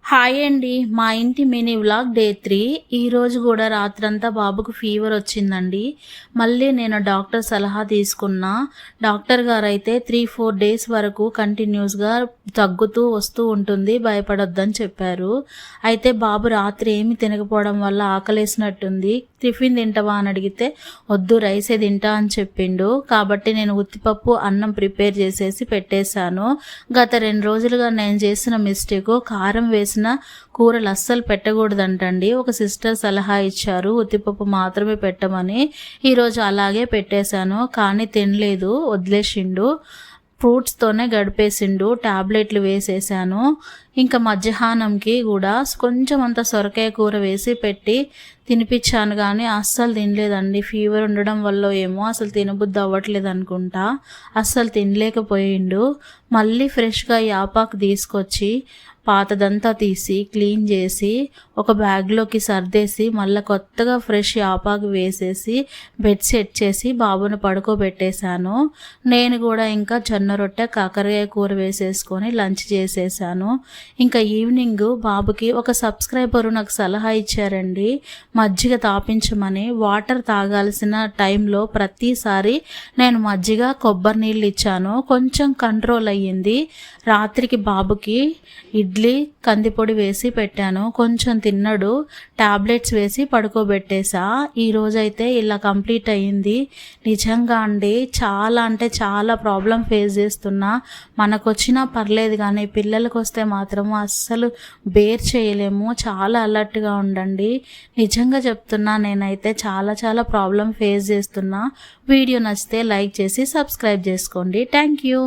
Hi అండి. మా ఇంటి మినీ వ్లాగ్ డే 3. ఈరోజు కూడా రాత్రంతా బాబుకు ఫీవర్ వచ్చిందండి. మళ్ళీ నేను డాక్టర్ సలహా తీసుకున్నా. డాక్టర్ గారు అయితే 3-4 డేస్ వరకు కంటిన్యూస్గా తగ్గుతూ వస్తూ ఉంటుంది, భయపడొద్దని చెప్పారు. అయితే బాబు రాత్రి ఏమి తినకపోవడం వల్ల ఆకలేసినట్టుంది. టిఫిన్ తింటావా అని అడిగితే వద్దు, రైసే తింటా అని చెప్పిండు. కాబట్టి నేను ఉత్తిపప్పు అన్నం ప్రిపేర్ చేసేసి పెట్టేశాను. గత 2 రోజులుగా నేను చేసిన మిస్టేక్, కారం వేసిన కూరలు అస్సలు పెట్టకూడదంటండి. ఒక సిస్టర్ సలహా ఇచ్చారు ఉత్తిపప్పు మాత్రమే పెట్టమని. ఈరోజు అలాగే పెట్టేశాను, కానీ తినలేదు, వదిలేసిండు. ఫ్రూట్స్తోనే గడిపేసిండు. టాబ్లెట్లు వేసేసాను. ఇంకా మధ్యాహ్నంకి కూడా కొంచెం అంత సొరకాయ కూర వేసి పెట్టి తినిపించాను, కానీ అస్సలు తినలేదండి. ఫీవర్ ఉండడం వల్ల ఏమో అసలు తినబుద్ధి అవ్వట్లేదు అనుకుంటా. అస్సలు తినలేకపోయిండు. మళ్ళీ ఫ్రెష్గా యాపాకు తీసుకొచ్చి పాతదంతా తీసి క్లీన్ చేసి ఒక బ్యాగ్లోకి సర్దేసి మళ్ళీ కొత్తగా ఫ్రెష్ యాపాకు వేసేసి బెడ్ సెట్ చేసి బాబును పడుకోబెట్టేశాను. నేను కూడా ఇంకా జొన్న రొట్టె కాకరకాయ కూర వేసేసుకొని లంచ్ చేసేసాను. ఇంకా ఈవినింగ్ బాబుకి ఒక సబ్స్క్రైబరు నాకు సలహా ఇచ్చారండి, మజ్జిగ తాపించమని. వాటర్ తాగాల్సిన టైంలో ప్రతిసారి నేను మజ్జిగ కొబ్బరి నీళ్ళు ఇచ్చాను. కొంచెం కంట్రోల్ అయ్యింది. రాత్రికి బాబుకి ఇడ్లీ కందిపొడి వేసి పెట్టాను, కొంచెం తిన్నాడు. టాబ్లెట్స్ వేసి పడుకోబెట్టేసా. ఈరోజైతే ఇలా కంప్లీట్ అయ్యింది. నిజంగా అండి చాలా అంటే చాలా ప్రాబ్లం ఫేస్ చేస్తున్నా. మనకు వచ్చినా పర్లేదు, కానీ పిల్లలకు వస్తే మాత్రం అస్సలు బేర్ చేయలేము. చాలా అలర్ట్గా ఉండండి. నిజంగా చెప్తున్నా, నేనైతే చాలా చాలా ప్రాబ్లం ఫేస్ చేస్తున్నా. వీడియో నచ్చితే లైక్ చేసి సబ్స్క్రైబ్ చేసుకోండి. Thank you.